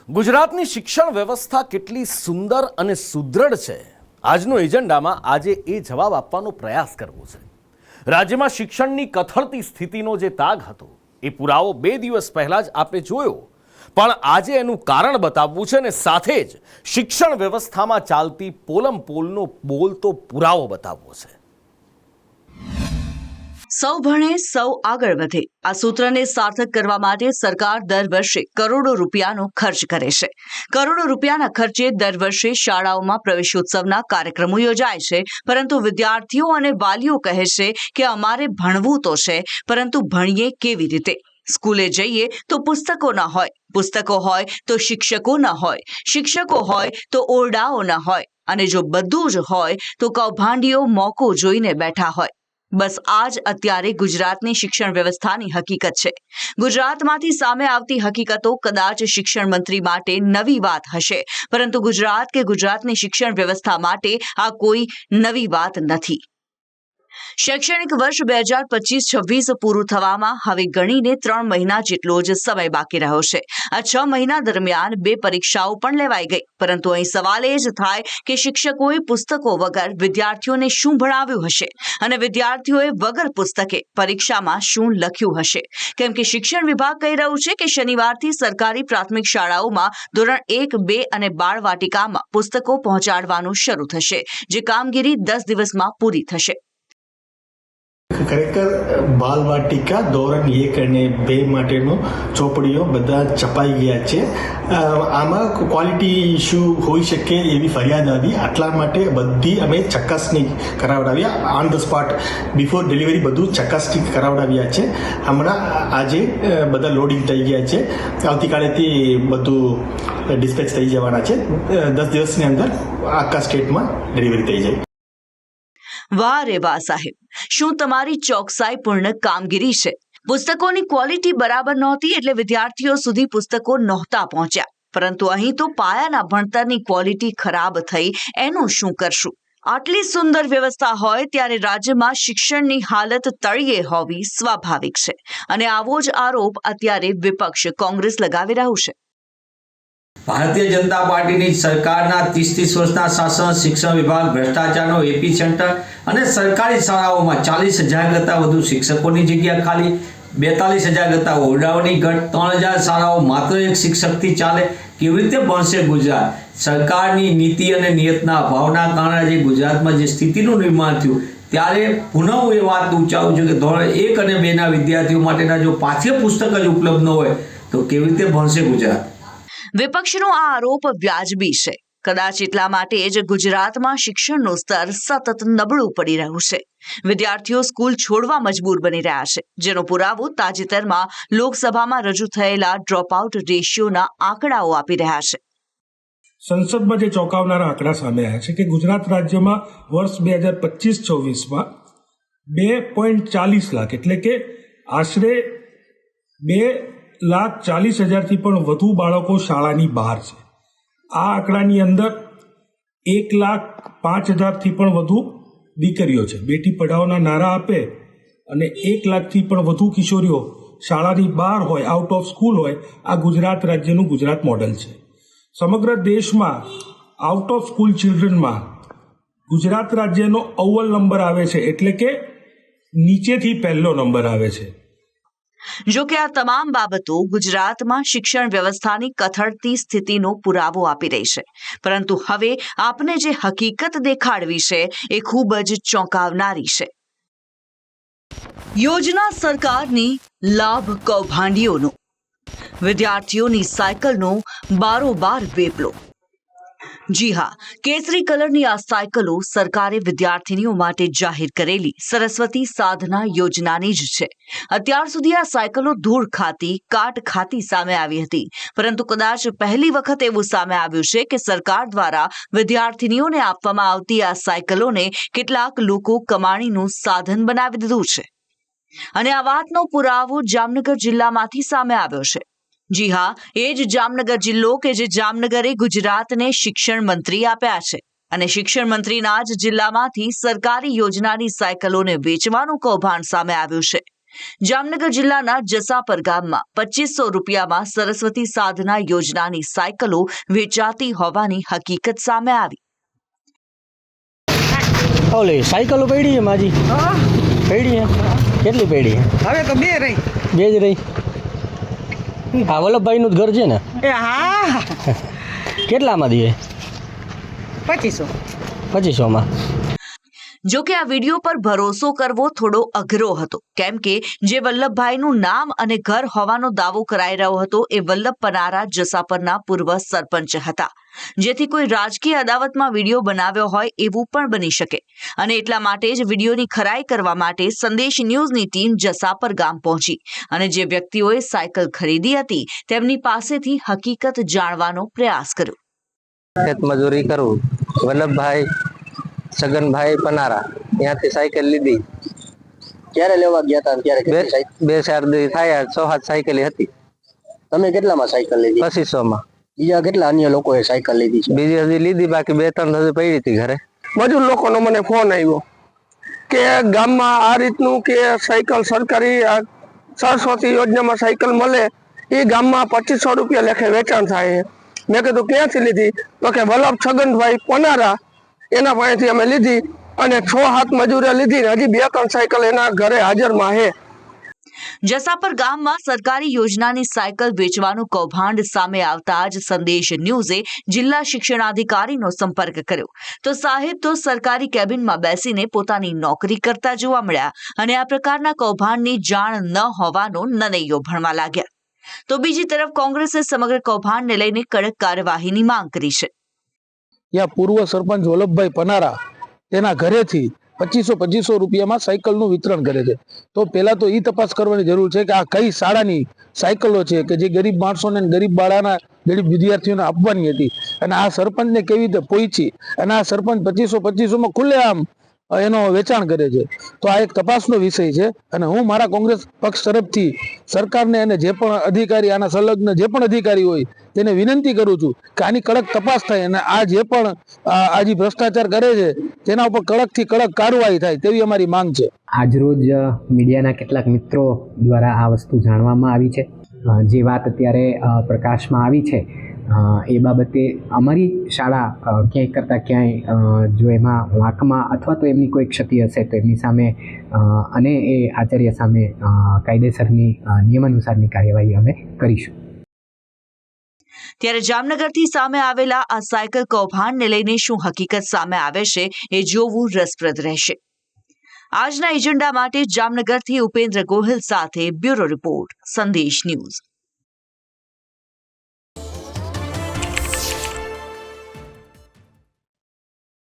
ગુજરાતની શિક્ષણ વ્યવસ્થા કેટલી સુંદર અને સુદૃઢ છે, આજનો એજન્ડામાં આજે એ જવાબ આપવાનો પ્રયાસ કરવો છે। રાજ્યમાં શિક્ષણની કથળતી સ્થિતિનો જે તાગ હતો એ પુરાવો 2 દિવસ પહેલા જ આપણે જોયો, પણ આજે એનું કારણ બતાવવું છે અને સાથે જ શિક્ષણ વ્યવસ્થામાં ચાલતી પોલમપોલનો બોલતો પુરાવો બતાવવો છે। સૌ ભણે સૌ આગળ વધે આ સૂત્રને સાર્થક કરવા માટે સરકાર દર વર્ષે કરોડો રૂપિયાનો ખર્ચ કરે છે। કરોડો રૂપિયાના ખર્ચે દર વર્ષે શાળાઓમાં પ્રવેશોત્સવના કાર્યક્રમો યોજાય છે, પરંતુ વિદ્યાર્થીઓ અને વાલીઓ કહે છે કે અમારે ભણવું તો છે, પરંતુ ભણીએ કેવી રીતે? સ્કૂલે જઈએ તો પુસ્તકો ન હોય, પુસ્તકો હોય તો શિક્ષકો ન હોય, શિક્ષકો હોય તો ઓરડાઓ ન હોય, અને જો બધું જ હોય તો કૌભાંડીઓ મોકો જોઈને બેઠા હોય। બસ આ જ અત્યારે ગુજરાતની શિક્ષણ વ્યવસ્થાની હકીકત છે। ગુજરાતમાંથી સામે આવતી હકીકતો કદાચ શિક્ષણ મંત્રી માટે નવી વાત હશે, પરંતુ ગુજરાત કે ગુજરાતની શિક્ષણ વ્યવસ્થા માટે આ કોઈ નવી વાત નથી। શૈક્ષણિક વર્ષ 2025-26 પૂરું થવામાં હવે ગણીને 3 મહિના જેટલો જ સમય બાકી રહ્યો છે। આ 6 મહિના દરમિયાન 2 પરીક્ષાઓ પણ લેવાઈ ગઈ, પરંતુ અહીં સવાલ એ જ થાય કે શિક્ષકોએ પુસ્તકો વગર વિદ્યાર્થીઓને શું ભણાવ્યું હશે અને વિદ્યાર્થીઓએ વગર પુસ્તકે પરીક્ષામાં શું લખ્યું હશે? કેમ કે શિક્ષણ વિભાગ કહી રહ્યું છે કે શનિવારથી સરકારી પ્રાથમિક શાળાઓમાં ધોરણ 1, 2 અને બાળવાટિકામાં પુસ્તકો પહોંચાડવાનું શરૂ થશે, જે કામગીરી 10 દિવસમાં પૂરી થશે। ખરેખર બાલવાટિકા ધોરણ 1 અને 2 માટેનો ચોપડીઓ બધા છપાઈ ગયા છે। આમાં ક્વોલિટી ઇશ્યુ હોઈ શકે એવી ફરિયાદ આવી, આટલા માટે બધી અમે ચકાસણી કરાવડાવ્યા, on the spot before delivery બધું ચકાસણી કરાવડાવ્યા છે। હમણાં આજે બધા લોડિંગ થઈ ગયા છે, આવતીકાલેથી બધું ડિસ્પેચ થઈ જવાના છે। 10 દિવસની અંદર આખા સ્ટેટમાં ડિલિવરી થઈ જાય। વાહ રે વાહ સાહેબ, શું તમારી ચોકસાઈપૂર્ણ કામગીરી છે। પુસ્તકોની ક્વોલિટી બરાબર નહોતી એટલે વિદ્યાર્થીઓ સુધી પુસ્તકો નહોતા પહોંચ્યા, પરંતુ અહીં તો પાયાના ભણતરની ક્વોલિટી ખરાબ થઈ, એનું શું કરશું? આટલી સુંદર વ્યવસ્થા હોય ત્યારે રાજ્યમાં શિક્ષણની હાલત તળિયે હોવી સ્વાભાવિક છે, અને આવો જ આરોપ અત્યારે વિપક્ષ કોંગ્રેસ લગાવી રહ્યું છે। ભારતીય જનતા પાર્ટીની સરકારના 30 વર્ષના શાસન, શિક્ષણ વિભાગ ભ્રષ્ટાચારનો એપી સેન્ટર અને સરકારી શાળાઓમાં 40,000 કરતાં વધુ શિક્ષકોની જગ્યા ખાલી, 42,000 કરતાં ઓરડાઓની ઘટ, 3,000 શાળાઓ માત્ર એક શિક્ષકથી ચાલે, કેવી રીતે ભણશે ગુજરાત? સરકારની નીતિ અને નિયતના અભાવના કારણે જે ગુજરાતમાં જે સ્થિતિનું નિર્માણ થયું, ત્યારે પુનઃ હું એ વાત ઉચ્ચારું છું કે ધોરણ 1 અને 2ના વિદ્યાર્થીઓ માટેના જો પાઠ્યપુસ્તક જ ઉપલબ્ધ ન હોય તો કેવી રીતે ભણશે ગુજરાત? વિપક્ષનો આ આરોપ વ્યાજબી છે, કદાચ એટલા માટે જ ગુજરાતમાં શિક્ષણનું સ્તર સતત નબળું પડી રહ્યું છે। વિદ્યાર્થીઓ સ્કૂલ છોડવા મજબૂર બની રહ્યા છે, જેનો પુરાવો તાજેતરમાં લોકસભામાં રજૂ થયેલા ડ્રોપઆઉટ રેશિયોના આંકડાઓ આપી રહ્યા છે। સંસદમાં જે ચોંકાવનારા આંકડા સામે આવ્યા છે કે ગુજરાત રાજ્યમાં વર્ષ 2025-26માં 2.40 લાખ એટલે કે આશરે 2,40,000થી પણ વધુ બાળકો શાળાની બહાર છે। આ આંકડાની અંદર 1,05,000થી પણ વધુ દીકરીઓ છે। બેટી પઢાઓના નારા આપે અને 1 લાખથી પણ વધુ કિશોરીઓ શાળાની બહાર હોય, આઉટ ઓફ સ્કૂલ હોય, આ ગુજરાત રાજ્યનું ગુજરાત મોડેલ છે। સમગ્ર દેશમાં આઉટ ઓફ સ્કૂલ ચિલ્ડ્રનમાં ગુજરાત રાજ્યનો અવ્વલ નંબર આવે છે, એટલે કે નીચેથી પહેલો નંબર આવે છે। જો કે આ તમામ બાબતો ગુજરાતમાં શિક્ષણ વ્યવસ્થાની કથળતી સ્થિતિનો પુરાવો આપી રહી છે, પરંતુ હવે આપને જે હકીકત દેખાડવી છે એ ખૂબ જ ચોંકાવનારી છે। યોજના સરકારની, લાભ કૌભાંડીઓનો, વિદ્યાર્થીઓની સાયકલનો બારોબાર વેપલો। જી હા, કેસરી કલરની આ સાયકલો સરકારે વિદ્યાર્થીનીઓ માટે જાહેર કરેલી સરસ્વતી સાધના યોજનાની જ છે। અત્યાર સુધી આ સાયકલો ધૂળ ખાતી, કાટ ખાતી સામે આવી હતી, પરંતુ કદાચ પહેલી વખત એવું સામે આવ્યું છે કે સરકાર દ્વારા વિદ્યાર્થીનીઓને આપવામાં આવતી આ સાયકલોને કેટલાક લોકો કમાણીનું સાધન બનાવી દીધું છે, અને આ વાતનો પુરાવો જામનગર જિલ્લામાંથી સામે આવ્યો છે। જી હા, એ જ જામનગર જિલ્લો કે જે જામનગરે ગુજરાતને શિક્ષણ મંત્રી આપ્યા છે, અને શિક્ષણ મંત્રીના જ જિલ્લામાંથી સરકારી યોજનાની સાયકલોને વેચવાનું કૌભાંડ સામે આવ્યું છે। જામનગર જિલ્લાના જસાપર ગામમાં 2500 રૂપિયામાં સરસ્વતી સાધના યોજનાની સાયકલો વેચાતી હોવાની હકીકત સામે આવી. ઓલી સાયકલો પડી છે માજી પડી છે કેટલી પડી છે હવે તો બે રહી. બે જ રહી આ વલ્લભભાઈનું જ ઘર છે ને એ હા કેટલામાં દે 2500. જો કે આ વિડીયો પર ભરોસો કરવો થોડો અઘરો હતો, કેમ કે જે વલ્લભભાઈનું નામ અને ઘર હોવાનો દાવો કરાઈ રહ્યો હતો એ વલ્લભ પનારા જસાપરના પૂર્વ સરપંચ હતા, જેથી કોઈ રાજકીય અદાવતમાં વિડીયો બનાવ્યો હોય એવું પણ બની શકે. અને એટલા માટે જ વિડીયોની ખરાઈ કરવા માટે સંદેશ ન્યૂઝની ટીમ જસાપર ગામ પહોંચી અને જે વ્યક્તિઓએ સાયકલ ખરીદી હતી તેમની પાસેથી હકીકત જાણવાનો પ્રયાસ કર્યો. ખેત મજૂરી કરું. વલ્લભભાઈ છગનભાઈ પનારા ત્યાંથી સાયકલ લીધી. ક્યારે લેવા ગયા હતા ત્યારે? 2-4 દી થાય 6-7 સાયકલ હતી. તમે કેટલામાં સાયકલ લીધી? 2500માં. બીજા કેટલા અન્ય લોકોએ સાયકલ લીધી છે? બીજી હજી લીધી, બાકી 2-3 હજી પડી હતી ઘરે. મજૂર લોકોનો મને ફોન આવ્યો કે ગામમાં આ રીતનું કે સાયકલ સરકારી સરસ્વતી યોજનામાં સાયકલ મળે, એ ગામમાં 2500 રૂપિયા લેખે વેચાણ થાય. મેં કીધું ક્યાંથી લીધી? તો કે વલ્લભ છગનભાઈ પનારા એના પાસેથી અમે લીધી અને 6-7 મજૂરે લીધી. હજી 2-3 સાયકલ એના ઘરે હાજરમાં છે. જસાપર ગામમાં સરકારી યોજનાની સાયકલ વેચવાનું કૌભાંડ સામે આવતા જ સંદેશ ન્યૂઝે જિલ્લા શિક્ષણાધિકારીનો સંપર્ક કર્યો તો સાહેબ તો સરકારી કેબિનમાં બેસીને પોતાની નોકરી કરતા જોવા મળ્યા અને આ પ્રકારના કૌભાંડની જાણ ન હોવાનો નનૈયો ભણવા લાગ્યા. તો બીજી તરફ કોંગ્રેસે સમગ્ર કૌભાંડને લઈને કડક કાર્યવાહીની માંગ કરી છે. ત્યાં પૂર્વ સરપંચ વલ્લભભાઈ પનારા તેના ઘરેથી 2500 રૂપિયામાં સાયકલનું વિતરણ કરે છે. તો પહેલા તો એ તપાસ કરવાની જરૂર છે કે આ કઈ શાળાની સાયકલો છે કે જે ગરીબ માણસોને ગરીબ બાળાના ગરીબ વિદ્યાર્થીઓને આપવાની હતી અને આ સરપંચને કેવી રીતે પહોંચી અને આ સરપંચ 2500માં ખુલ્લેઆમ એનો વેચાણ કરે છે. તો આ એક તપાસનો વિષય છે અને હું મારા કોંગ્રેસ પક્ષ તરફથી સરકારને અને જે પણ અધિકારી આના સંલગ્ન જે પણ અધિકારી હોય તેને વિનંતી કરું છું કે આની કડક તપાસ થાય અને આ જે પણ આ જે ભ્રષ્ટાચાર કરે છે તેના ઉપર કડકથી કડક કાર્યવાહી થાય તેવી અમારી માંગ છે. આજરોજ મીડિયાના કેટલાક મિત્રો દ્વારા આ વસ્તુ જાણવામાં આવી છે. જે વાત અત્યારે પ્રકાશમાં આવી છે એ બાબતે અમારી શાળા ક્યાંય કરતાં ક્યાંય જો એમાં વાંકમાં અથવા તો એમની કોઈ ક્ષતિ હશે તો એમની સામે અને એ આચાર્ય સામે કાયદેસરની નિયમાનુસારની કાર્યવાહી અમે કરીશું. ત્યારે જામનગરથી સામે આવેલા આ સાયકલ કૌભાંડને લઈને શું હકીકત સામે આવે છે એ જોવું રસપ્રદ રહેશે. આજના એજન્ડા માટે જામનગરથી ઉપેન્દ્ર ગોહિલ સાથે બ્યુરો રિપોર્ટ, સંદેશ ન્યૂઝ.